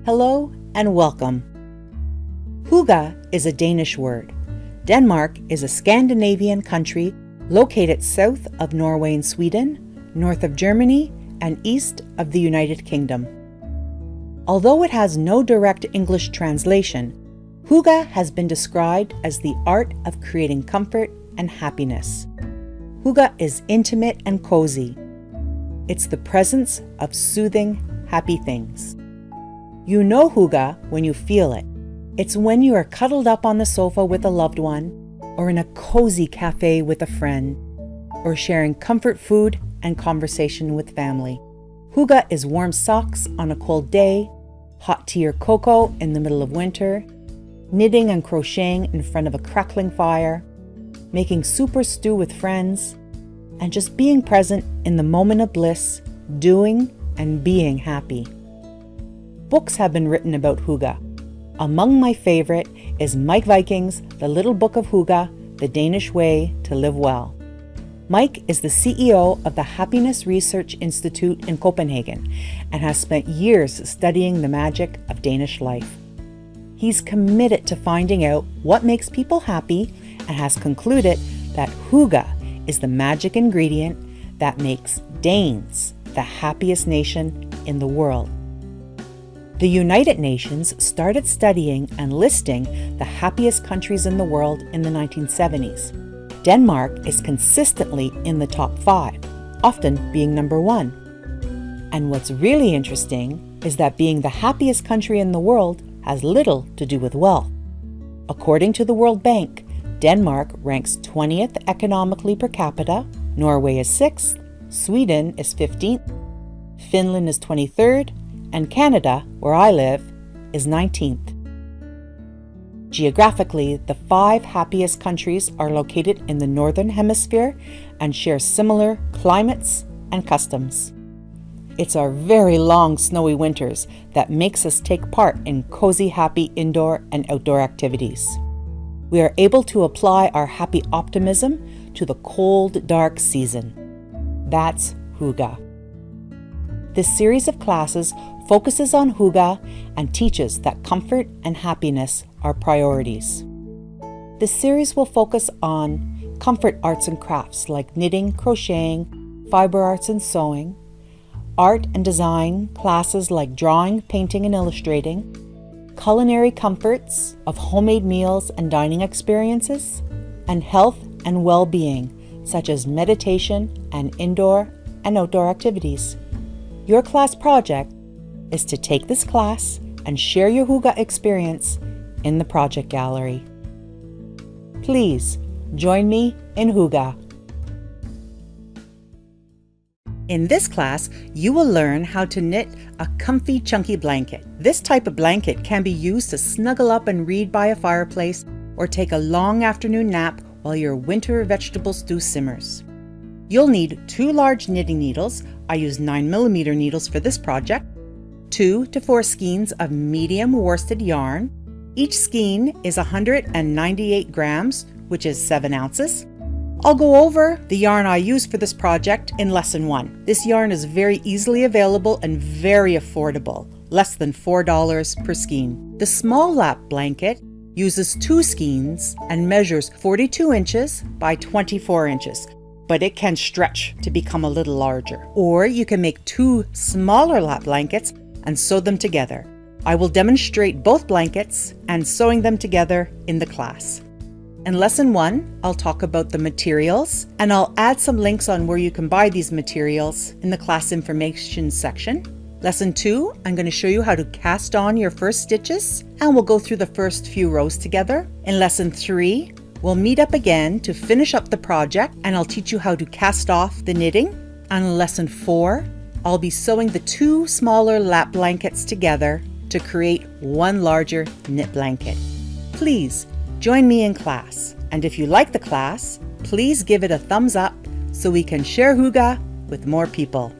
Hello and welcome. Hygge is a Danish word. Denmark is a Scandinavian country located south of Norway and Sweden, north of Germany, and east of the United Kingdom. Although it has no direct English translation, Hygge has been described as the art of creating comfort and happiness. Hygge is intimate and cozy. It's the presence of soothing, happy things. You know Hygge when you feel it. It's when you are cuddled up on the sofa with a loved one, or in a cozy cafe with a friend, or sharing comfort food and conversation with family. Hygge is warm socks on a cold day, hot tea or cocoa in the middle of winter, knitting and crocheting in front of a crackling fire, making soup or stew with friends, and just being present in the moment of bliss, doing and being happy. Books have been written about Hygge. Among my favorite is Mike Viking's The Little Book of Hygge, The Danish Way to Live Well. Mike is the CEO of the Happiness Research Institute in Copenhagen and has spent years studying the magic of Danish life. He's committed to finding out what makes people happy and has concluded that Hygge is the magic ingredient that makes Danes the happiest nation in the world. The United Nations started studying and listing the happiest countries in the world in the 1970s. Denmark is consistently in the top 5, often being number 1. And what's really interesting is that being the happiest country in the world has little to do with wealth. According to the World Bank, Denmark ranks 20th economically per capita, Norway is 6th, Sweden is 15th, Finland is 23rd, and Canada, where I live, is 19th. Geographically, the 5 happiest countries are located in the Northern Hemisphere and share similar climates and customs. It's our very long snowy winters that makes us take part in cozy, happy indoor and outdoor activities. We are able to apply our happy optimism to the cold, dark season. That's Hygge. This series of classes focuses on Hygge and teaches that comfort and happiness are priorities. This series will focus on comfort arts and crafts like knitting, crocheting, fiber arts and sewing, art and design classes like drawing, painting and illustrating, culinary comforts of homemade meals and dining experiences, and health and well-being such as meditation and indoor and outdoor activities. Your class project is to take this class and share your Hygge experience in the project gallery. Please join me in Hygge. In this class, you will learn how to knit a comfy, chunky blanket. This type of blanket can be used to snuggle up and read by a fireplace or take a long afternoon nap while your winter vegetable stew simmers. You'll need 2 large knitting needles. I use 9mm needles for this project, 2 to 4 skeins of medium worsted yarn. Each skein is 198 grams, which is 7 ounces. I'll go over the yarn I use for this project in Lesson 1. This yarn is very easily available and very affordable, less than $4 per skein. The small lap blanket uses 2 skeins and measures 42 inches by 24 inches. But it can stretch to become a little larger. Or you can make 2 smaller lap blankets and sew them together. I will demonstrate both blankets and sewing them together in the class. In Lesson 1, I'll talk about the materials, and I'll add some links on where you can buy these materials in the class information section. Lesson 2, I'm going to show you how to cast on your first stitches, and we'll go through the first few rows together. In Lesson 3, we'll meet up again to finish up the project, and I'll teach you how to cast off the knitting. On Lesson 4, I'll be sewing the 2 smaller lap blankets together to create 1 larger knit blanket. Please join me in class, and if you like the class, please give it a thumbs up so we can share Hygge with more people.